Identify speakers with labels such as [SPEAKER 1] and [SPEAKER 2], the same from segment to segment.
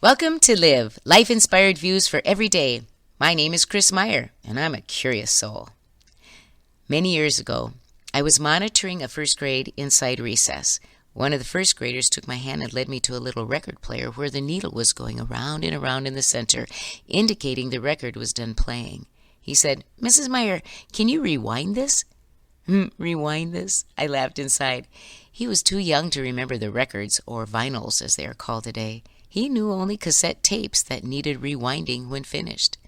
[SPEAKER 1] Welcome to Live, life-inspired views for every day. My name is Chris Meyer, and I'm a curious soul. Many years ago, I was monitoring a first grade inside recess. One of the first graders took my hand and led me to a little record player where the needle was going around and around in the center, indicating the record was done playing. He said, "Mrs. Meyer, can you rewind this?" Rewind this? I laughed inside. He was too young to remember the records, or vinyls as they are called today. He knew only cassette tapes that needed rewinding when finished.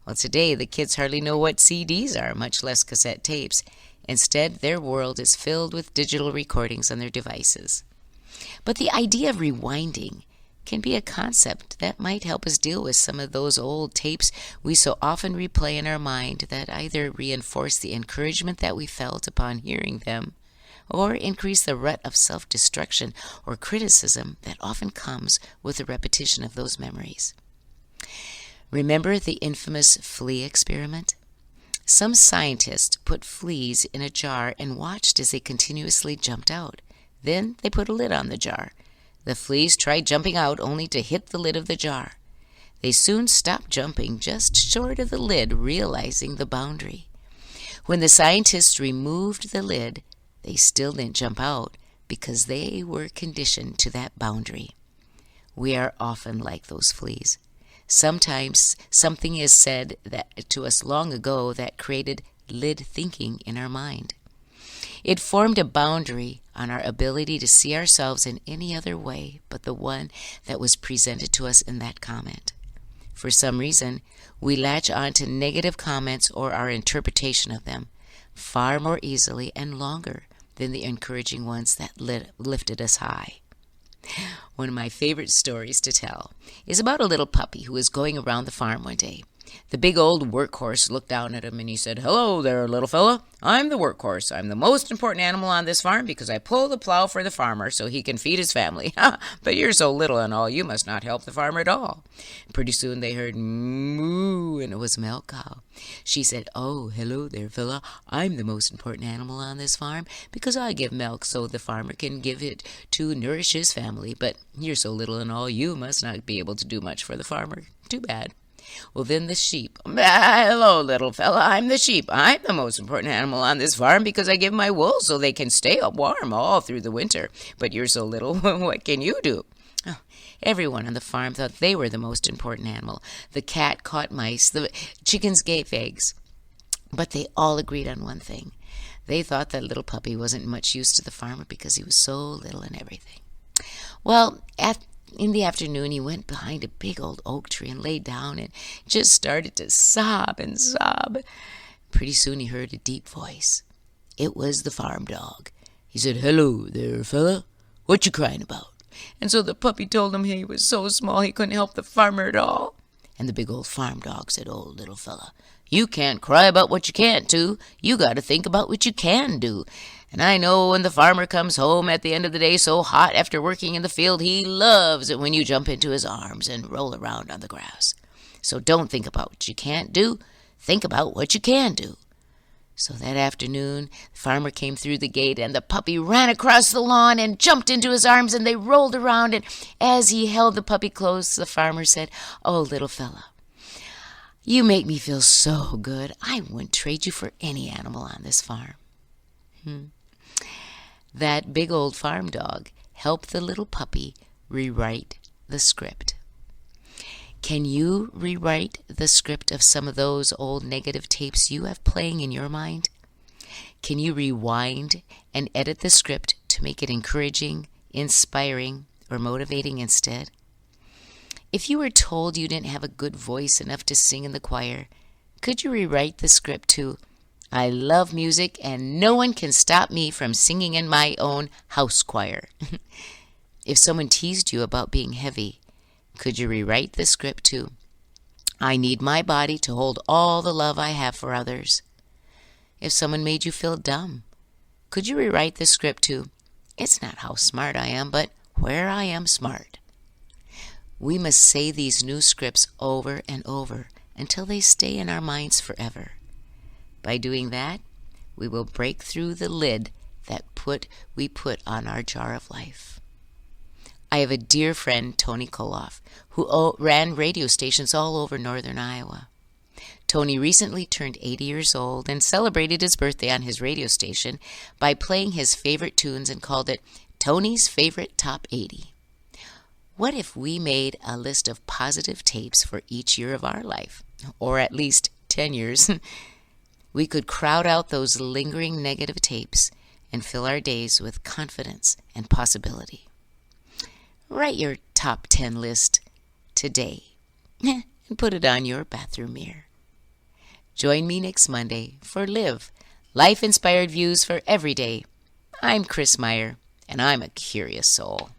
[SPEAKER 1] Well, today the kids hardly know what CDs are, much less cassette tapes. Instead, their world is filled with digital recordings on their devices. But the idea of rewinding can be a concept that might help us deal with some of those old tapes we so often replay in our mind that either reinforce the encouragement that we felt upon hearing them, or increase the rut of self-destruction or criticism that often comes with the repetition of those memories. Remember the infamous flea experiment? Some scientists put fleas in a jar and watched as they continuously jumped out. Then they put a lid on the jar. The fleas tried jumping out only to hit the lid of the jar. They soon stopped jumping just short of the lid, realizing the boundary. When the scientists removed the lid, they still didn't jump out because they were conditioned to that boundary. We are often like those fleas. Sometimes something is said to us long ago that created lid thinking in our mind. It formed a boundary on our ability to see ourselves in any other way but the one that was presented to us in that comment. For some reason, we latch on to negative comments or our interpretation of them far more easily and longer than the encouraging ones that lifted us high. One of my favorite stories to tell is about a little puppy who was going around the farm one day. The big old workhorse looked down at him and he said, "Hello there, little fella. I'm the workhorse. I'm the most important animal on this farm because I pull the plow for the farmer so he can feed his family. But you're so little and all, you must not help the farmer at all." Pretty soon they heard moo, and it was Milk Cow. She said, "Oh, hello there, fella. I'm the most important animal on this farm because I give milk so the farmer can give it to nourish his family. But you're so little and all, you must not be able to do much for the farmer. Too bad." Well, then the sheep. "Hello, little fella. I'm the sheep. I'm the most important animal on this farm because I give my wool so they can stay up warm all through the winter. But you're so little, what can you do?" Oh, everyone on the farm thought they were the most important animal. The cat caught mice. The chickens gave eggs. But they all agreed on one thing. They thought that little puppy wasn't much use to the farmer because he was so little and everything. Well, in the afternoon, he went behind a big old oak tree and lay down and just started to sob and sob. Pretty soon he heard a deep voice. It was the farm dog. He said, "Hello there, fella. What you crying about?" And so the puppy told him he was so small he couldn't help the farmer at all. And the big old farm dog said, "Oh, little fella, you can't cry about what you can't do. You got to think about what you can do. And I know when the farmer comes home at the end of the day so hot after working in the field, he loves it when you jump into his arms and roll around on the grass. So don't think about what you can't do. Think about what you can do." So that afternoon, the farmer came through the gate, and the puppy ran across the lawn and jumped into his arms, and they rolled around. And as he held the puppy close, the farmer said, "Oh, little fella, you make me feel so good. I wouldn't trade you for any animal on this farm." That big old farm dog helped the little puppy rewrite the script. Can you rewrite the script of some of those old negative tapes you have playing in your mind? Can you rewind and edit the script to make it encouraging, inspiring, or motivating instead? If you were told you didn't have a good voice enough to sing in the choir, could you rewrite the script to, "I love music and no one can stop me from singing in my own house choir"? If someone teased you about being heavy, could you rewrite the script to, "I need my body to hold all the love I have for others"? If someone made you feel dumb, could you rewrite the script to, "It's not how smart I am, but where I am smart"? We must say these new scripts over and over until they stay in our minds forever. By doing that, we will break through the lid that we put on our jar of life. I have a dear friend, Tony Koloff, who ran radio stations all over northern Iowa. Tony recently turned 80 years old and celebrated his birthday on his radio station by playing his favorite tunes and called it Tony's Favorite Top 80. What if we made a list of positive tapes for each year of our life, or at least 10 years? We could crowd out those lingering negative tapes and fill our days with confidence and possibility. Write your top 10 list today and put it on your bathroom mirror. Join me next Monday for Live, Life-Inspired Views for Every Day. I'm Chris Meyer, and I'm a curious soul.